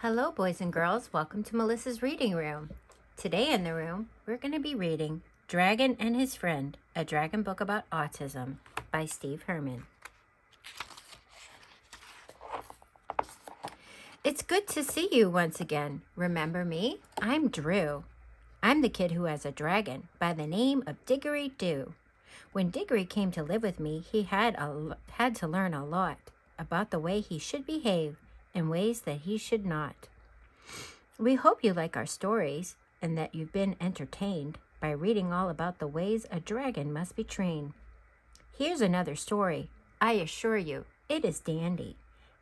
Hello, boys and girls. Welcome to Melissa's Reading Room. Today in the room, we're going to be reading Dragon and His Friend, a dragon book about autism by Steve Herman. It's good to see you once again. Remember me? I'm Drew. I'm the kid who has a dragon by the name of Diggory Doo. When Diggory came to live with me, he had to learn a lot about the way he should behave and ways that he should not. We hope you like our stories and that you've been entertained by reading all about the ways a dragon must be trained. Here's another story. I assure you, it is dandy.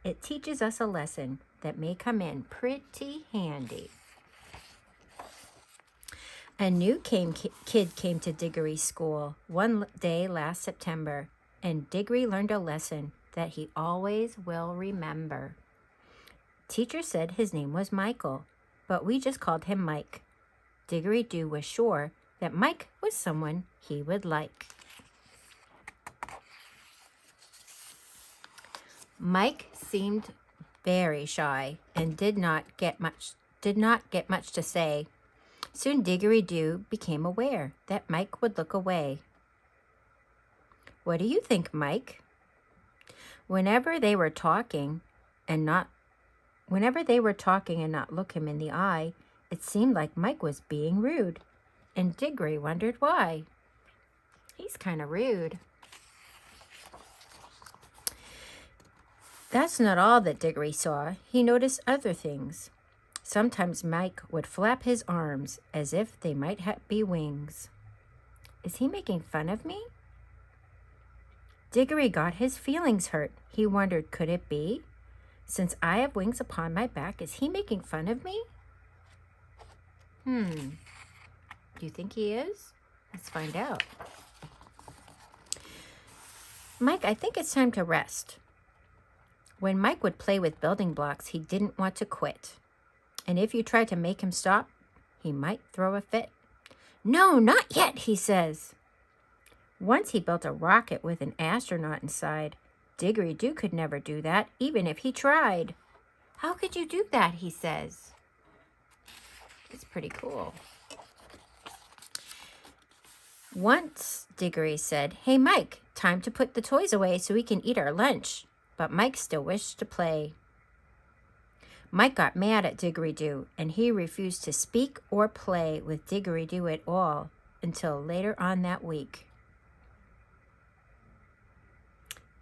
It teaches us a lesson that may come in pretty handy. A new kid came to Diggory's school one day last September, and Diggory learned a lesson that he always will remember. Teacher said his name was Michael, but we just called him Mike. Diggory Doo was sure that Mike was someone he would like. Mike seemed very shy and did not get much to say. Soon Diggory Doo became aware that Mike would look away. What do you think, Mike? Whenever they were talking and not look him in the eye, it seemed like Mike was being rude, and Diggory wondered why. He's kind of rude. That's not all that Diggory saw. He noticed other things. Sometimes Mike would flap his arms as if they might be wings. Is he making fun of me? Diggory got his feelings hurt. He wondered, could it be? Since I have wings upon my back, is he making fun of me? Do you think he is? Let's find out. Mike, I think it's time to rest. When Mike would play with building blocks, he didn't want to quit. And if you tried to make him stop, he might throw a fit. No, not yet, he says. Once he built a rocket with an astronaut inside. Diggory Doo could never do that, even if he tried. How could you do that, he says. It's pretty cool. Once, Diggory said, Hey, Mike, time to put the toys away so we can eat our lunch. But Mike still wished to play. Mike got mad at Diggory Doo, and he refused to speak or play with Diggory Doo at all until later on that week.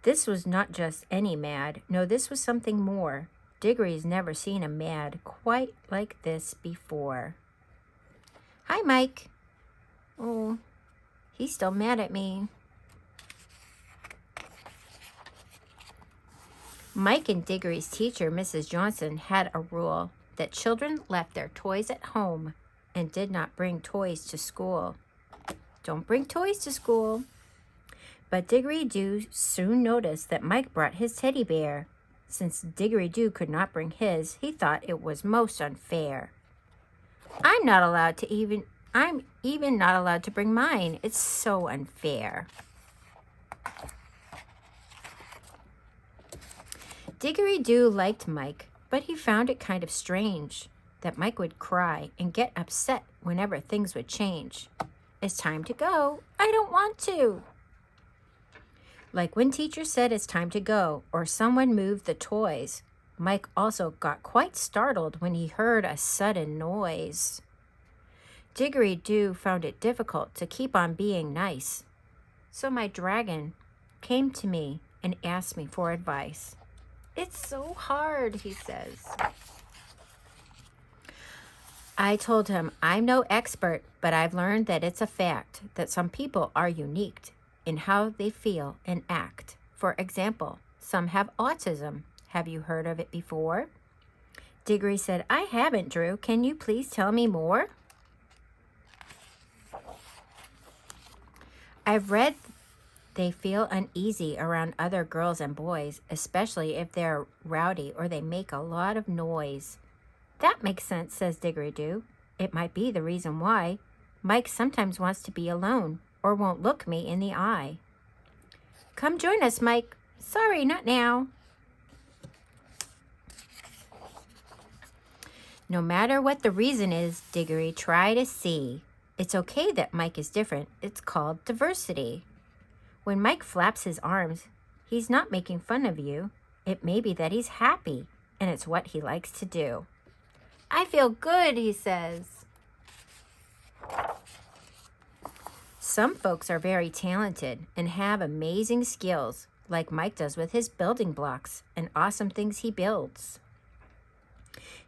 This was not just any mad. No, this was something more. Diggory's never seen a mad quite like this before. Hi, Mike. Oh, he's still mad at me. Mike and Diggory's teacher, Mrs. Johnson, had a rule that children left their toys at home and did not bring toys to school. Don't bring toys to school. But Diggory Doo soon noticed that Mike brought his teddy bear. Since Diggory Doo could not bring his, he thought it was most unfair. I'm even not allowed to bring mine. It's so unfair. Diggory Doo liked Mike, but he found it kind of strange that Mike would cry and get upset whenever things would change. It's time to go. I don't want to. Like when teacher said it's time to go, or someone moved the toys. Mike also got quite startled when he heard a sudden noise. Diggory Doo found it difficult to keep on being nice. So my dragon came to me and asked me for advice. It's so hard, he says. I told him I'm no expert, but I've learned that it's a fact that some people are unique in how they feel and act. For example, some have autism. Have you heard of it before? Diggory said, I haven't, Drew. Can you please tell me more? I've read they feel uneasy around other girls and boys, especially if they're rowdy or they make a lot of noise. That makes sense, says Diggory Doo. It might be the reason why Mike sometimes wants to be alone or won't look me in the eye. Come join us, Mike. Sorry, not now. No matter what the reason is, Diggory, try to see. It's okay that Mike is different. It's called diversity. When Mike flaps his arms, he's not making fun of you. It may be that he's happy, and it's what he likes to do. I feel good, he says. Some folks are very talented and have amazing skills, like Mike does with his building blocks and awesome things he builds.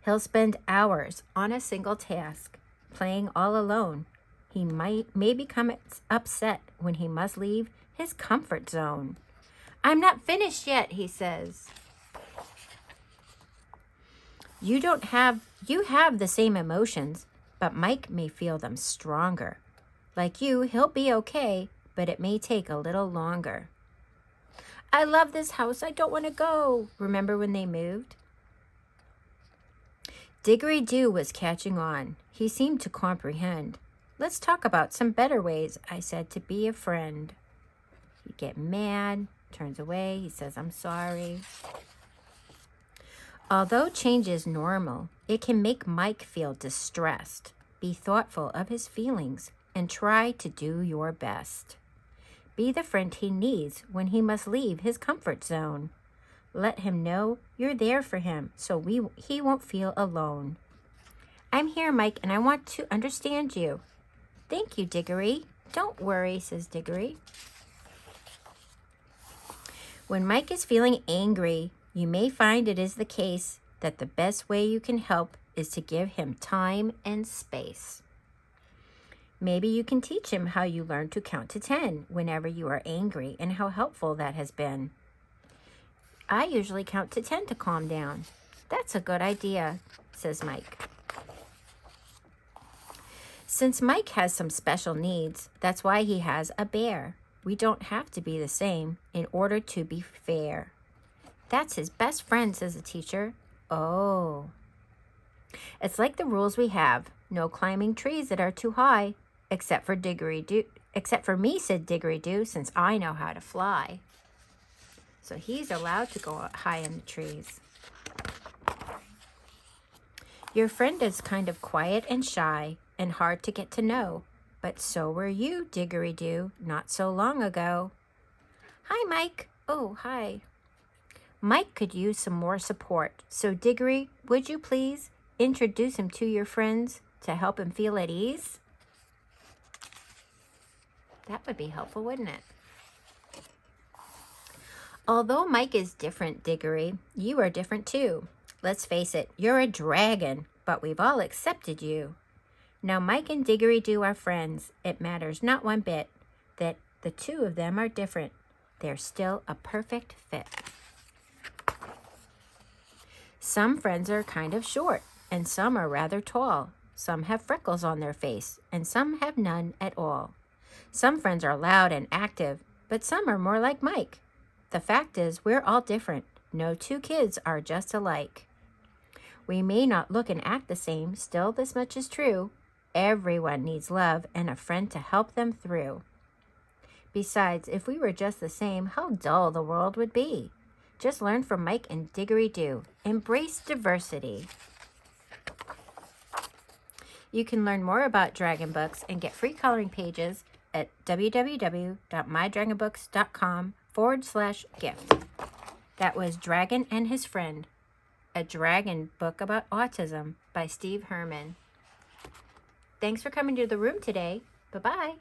He'll spend hours on a single task, playing all alone. He may become upset when he must leave his comfort zone. I'm not finished yet, he says. You have the same emotions, but Mike may feel them stronger. Like you, he'll be okay, but it may take a little longer. I love this house. I don't want to go. Remember when they moved? Diggory-Doo was catching on. He seemed to comprehend. Let's talk about some better ways, I said, to be a friend. He'd get mad, turns away. He says, I'm sorry. Although change is normal, it can make Mike feel distressed. Be thoughtful of his feelings and try to do your best. Be the friend he needs when he must leave his comfort zone. Let him know you're there for him so he won't feel alone. I'm here, Mike, and I want to understand you. Thank you, Diggory. Don't worry, says Diggory. When Mike is feeling angry, you may find it is the case that the best way you can help is to give him time and space. Maybe you can teach him how you learn to count to 10 whenever you are angry and how helpful that has been. I usually count to 10 to calm down. That's a good idea, says Mike. Since Mike has some special needs, that's why he has a bear. We don't have to be the same in order to be fair. That's his best friend, says the teacher. Oh. It's like the rules we have. No climbing trees that are too high, except for me, said Diggory-Doo, since I know how to fly. So he's allowed to go high in the trees. Your friend is kind of quiet and shy and hard to get to know, but so were you, Diggory-Doo, not so long ago. Hi, Mike. Oh, hi. Mike could use some more support, so Diggory, would you please introduce him to your friends to help him feel at ease? That would be helpful, wouldn't it? Although Mike is different, Diggory, you are different too. Let's face it, you're a dragon, but we've all accepted you. Now Mike and Diggory-Doo are friends. It matters not one bit that the two of them are different. They're still a perfect fit. Some friends are kind of short, and some are rather tall. Some have freckles on their face, and some have none at all. Some friends are loud and active, but some are more like Mike. The fact is, we're all different. No two kids are just alike. We may not look and act the same, still this much is true. Everyone needs love and a friend to help them through. Besides, if we were just the same, how dull the world would be. Just learn from Mike and Diggory-Doo. Embrace diversity. You can learn more about dragon books and get free coloring pages at www.mydragonbooks.com/gift. That was Dragon and His Friend, a dragon book about autism by Steve Herman. Thanks for coming to the room today. Bye-bye.